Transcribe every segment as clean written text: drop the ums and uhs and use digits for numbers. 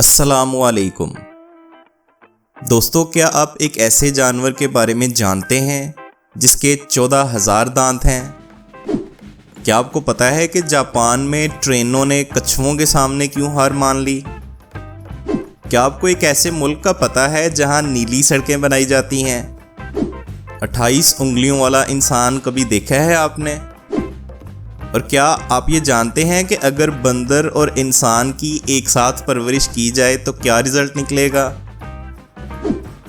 अस्सलामुअलैकुम दोस्तों, क्या आप एक ऐसे जानवर के बारे में जानते हैं जिसके 14,000 दांत हैं? क्या आपको पता है कि जापान में ट्रेनों ने कछुओं के सामने क्यों हार मान ली? क्या आपको एक ऐसे मुल्क का पता है जहां नीली सड़कें बनाई जाती हैं? 28 उंगलियों वाला इंसान कभी देखा है आपने? और क्या आप ये जानते हैं कि अगर बंदर और इंसान की एक साथ परवरिश की जाए तो क्या रिजल्ट निकलेगा?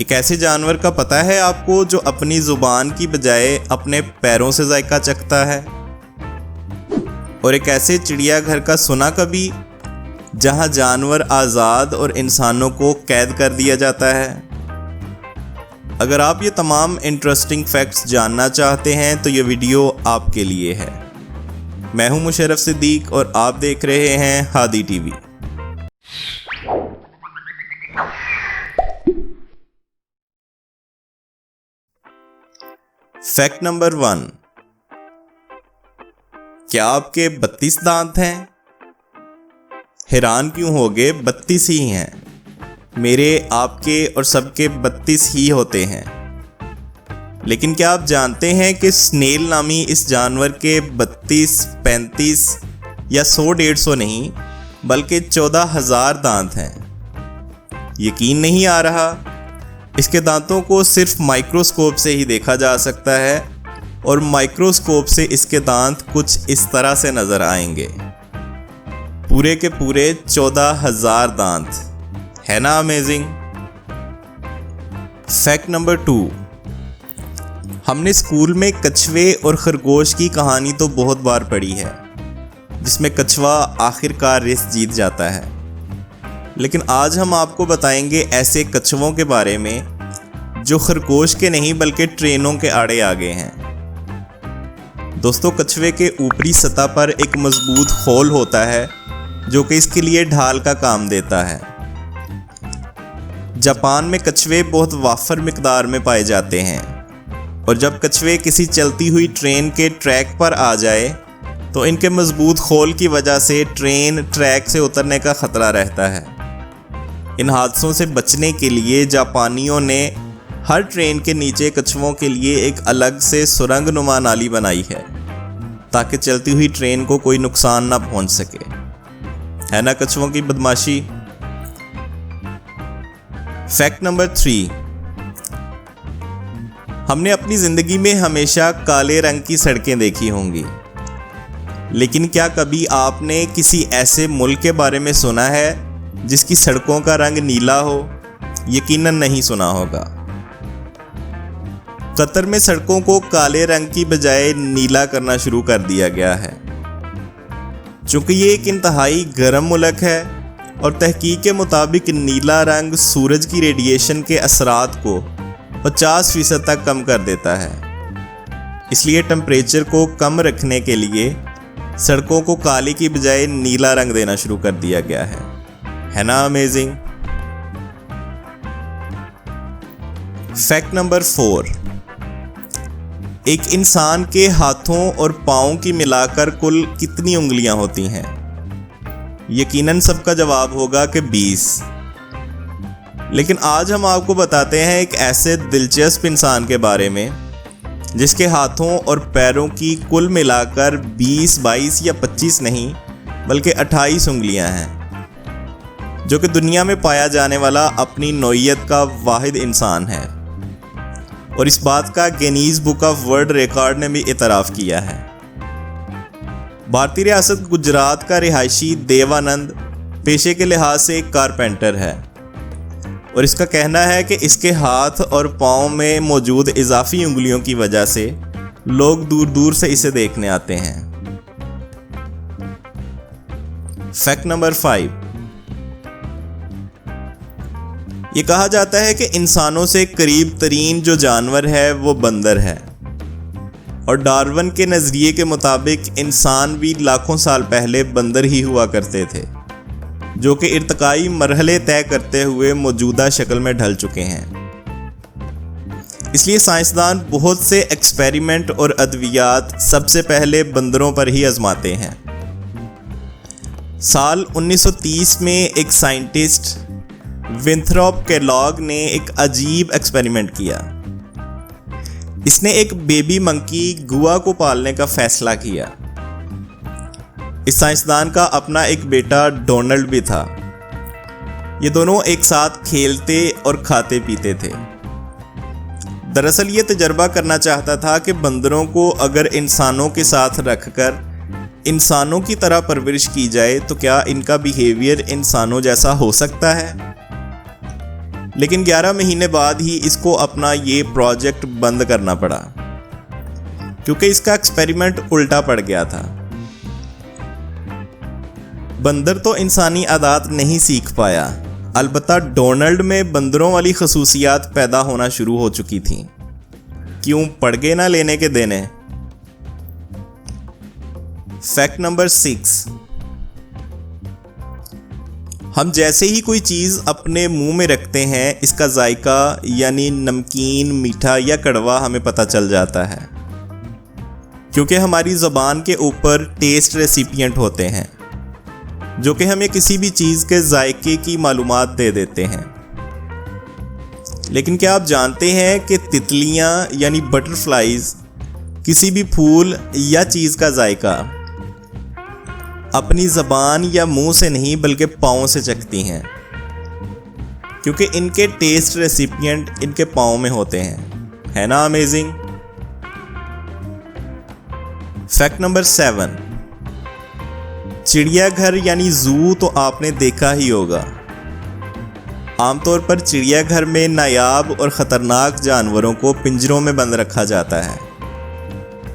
एक ऐसे जानवर का पता है आपको जो अपनी जुबान की बजाय अपने पैरों से जायका चखता है? और एक ऐसे चिड़ियाघर का सुना कभी जहां जानवर आज़ाद और इंसानों को कैद कर दिया जाता है? अगर आप ये तमाम इंटरेस्टिंग फैक्ट्स जानना चाहते हैं तो ये वीडियो आपके लिए है। मैं हूं मुशर्रफ सिद्दीक और आप देख रहे हैं हादी टीवी। फैक्ट नंबर 1, क्या आपके 32 दांत हैं? हैरान क्यों होगे, 32 ही हैं। मेरे, आपके और सबके 32 ही होते हैं। लेकिन क्या आप जानते हैं कि स्नेल नामी इस जानवर के 32, 35 या 100-150 नहीं बल्कि 14,000 दांत हैं? यकीन नहीं आ रहा? इसके दांतों को सिर्फ माइक्रोस्कोप से ही देखा जा सकता है और माइक्रोस्कोप से इसके दांत कुछ इस तरह से नजर आएंगे। पूरे के पूरे 14,000 दांत, है ना अमेजिंग? फैक्ट नंबर 2, हमने स्कूल में कछुए और खरगोश की कहानी तो बहुत बार पढ़ी है जिसमें कछुआ आखिरकार रेस जीत जाता है। लेकिन आज हम आपको बताएंगे ऐसे कछुओं के बारे में जो खरगोश के नहीं बल्कि ट्रेनों के आड़े आ गए हैं। दोस्तों, कछुए के ऊपरी सतह पर एक मजबूत खोल होता है जो कि इसके लिए ढाल का काम देता है। जापान में कछुए बहुत वाफर मिकदार में पाए जाते हैं और जब कछुए किसी चलती हुई ट्रेन के ट्रैक पर आ जाए तो इनके मजबूत खोल की वजह से ट्रेन ट्रैक से उतरने का खतरा रहता है। इन हादसों से बचने के लिए जापानियों ने हर ट्रेन के नीचे कछुओं के लिए एक अलग से सुरंग नुमा नाली बनाई है ताकि चलती हुई ट्रेन को कोई नुकसान ना पहुंच सके। है ना कछुओं की बदमाशी? फैक्ट नंबर 3, हमने अपनी जिंदगी में हमेशा काले रंग की सड़कें देखी होंगी, लेकिन क्या कभी आपने किसी ऐसे मुल्क के बारे में सुना है जिसकी सड़कों का रंग नीला हो? यकीनन नहीं सुना होगा। कतर में सड़कों को काले रंग की बजाय नीला करना शुरू कर दिया गया है। चूंकि ये एक इंतहाई गर्म मुल्क है और तहकीक के मुताबिक नीला रंग सूरज की रेडिएशन के असरात को 50% तक कम कर देता है। इसलिए टेम्परेचर को कम रखने के लिए सड़कों को काले की बजाय नीला रंग देना शुरू कर दिया गया है ना अमेजिंग? फैक्ट नंबर 4, एक इंसान के हाथों और पाँव की मिलाकर कुल कितनी उंगलियां होती हैं? यकीनन सबका जवाब होगा कि 20। लेकिन आज हम आपको बताते हैं एक ऐसे दिलचस्प इंसान के बारे में जिसके हाथों और पैरों की कुल मिलाकर 20, 22 या 25 नहीं बल्कि 28 उंगलियां हैं, जो कि दुनिया में पाया जाने वाला अपनी नौइयत का वाहिद इंसान है। और इस बात का Guinness book of world record ने भी इतराफ़ किया है। भारतीय रियासत गुजरात का रिहायशी देवानंद पेशे के लिहाज से एक कारपेंटर है और इसका कहना है कि इसके हाथ और पाँव में मौजूद इजाफी उंगलियों की वजह से लोग दूर दूर से इसे देखने आते हैं। फैक्ट नंबर 5, ये कहा जाता है कि इंसानों से करीब तरीन जो जानवर है वो बंदर है और डार्विन के नज़रिए के मुताबिक इंसान भी लाखों साल पहले बंदर ही हुआ करते थे जो कि इर्तिकाई मरहले तय करते हुए मौजूदा शक्ल में ढल चुके हैं। इसलिए साइंसदान बहुत से एक्सपेरिमेंट और अद्वियात सबसे पहले बंदरों पर ही आजमाते हैं। साल 1930 में एक साइंटिस्ट विंथ्रॉप केलॉग ने एक अजीब एक्सपेरिमेंट किया। इसने एक बेबी मंकी गुआ को पालने का फैसला किया। इस साइंसदान का अपना एक बेटा डोनाल्ड भी था। ये दोनों एक साथ खेलते और खाते पीते थे। दरअसल ये तजर्बा करना चाहता था कि बंदरों को अगर इंसानों के साथ रखकर इंसानों की तरह परवरिश की जाए तो क्या इनका बिहेवियर इंसानों जैसा हो सकता है। लेकिन 11 महीने बाद ही इसको अपना ये प्रोजेक्ट बंद करना पड़ा, क्योंकि इसका एक्सपेरिमेंट उल्टा पड़ गया था। बंदर तो इंसानी आदत नहीं सीख पाया, अलबत्ता डोनाल्ड में बंदरों वाली खसूसियात पैदा होना शुरू हो चुकी थी। क्यों पड़ गए ना लेने के देने। फैक्ट नंबर 6, हम जैसे ही कोई चीज़ अपने मुंह में रखते हैं इसका जायका यानी नमकीन, मीठा या कड़वा हमें पता चल जाता है, क्योंकि हमारी ज़बान के ऊपर टेस्ट रेसिपिएंट होते हैं जो कि हमें किसी भी चीज़ के जायके की मालूमात दे देते हैं। लेकिन क्या आप जानते हैं कि तितलियां यानी बटरफ्लाइज किसी भी फूल या चीज़ का जायका अपनी ज़बान या मुंह से नहीं बल्कि पाँव से चखती हैं, क्योंकि इनके टेस्ट रेसिपिएंट इनके पाँव में होते हैं। है ना अमेजिंग। फैक्ट नंबर 7, चिड़ियाघर यानी जू तो आपने देखा ही होगा। आमतौर पर चिड़ियाघर में नायाब और ख़तरनाक जानवरों को पिंजरों में बंद रखा जाता है,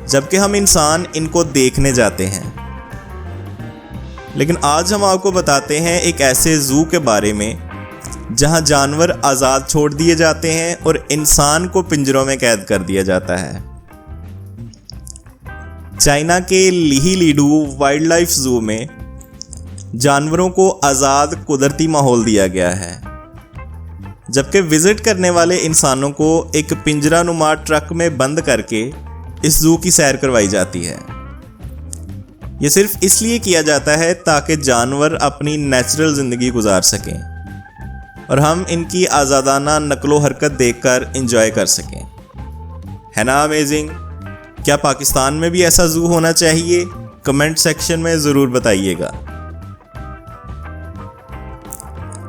जबकि हम इंसान इनको देखने जाते हैं। लेकिन आज हम आपको बताते हैं एक ऐसे जू के बारे में जहां जानवर आज़ाद छोड़ दिए जाते हैं और इंसान को पिंजरों में कैद कर दिया जाता है। चाइना के लिहीलिडू वाइल्ड लाइफ जू में जानवरों को आज़ाद कुदरती माहौल दिया गया है, जबकि विजिट करने वाले इंसानों को एक पिंजरानुमा ट्रक में बंद करके इस जू की सैर करवाई जाती है। यह सिर्फ इसलिए किया जाता है ताकि जानवर अपनी नेचुरल ज़िंदगी गुजार सकें और हम इनकी आज़ादाना नकलो हरकत देखकर एंजॉय कर सकें। है ना अमेजिंग। क्या पाकिस्तान में भी ऐसा जू होना चाहिए? कमेंट सेक्शन में ज़रूर बताइएगा।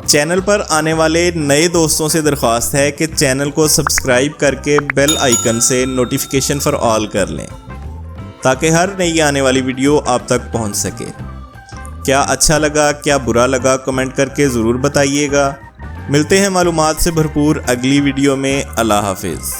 चैनल पर आने वाले नए दोस्तों से दरख्वास्त है कि चैनल को सब्सक्राइब करके बेल आइकन से नोटिफिकेशन फॉर ऑल कर लें, ताकि हर नई आने वाली वीडियो आप तक पहुंच सके। क्या अच्छा लगा, क्या बुरा लगा, कमेंट करके ज़रूर बताइएगा। मिलते हैं मालूमात से भरपूर अगली वीडियो में। अल्लाह हाफिज़।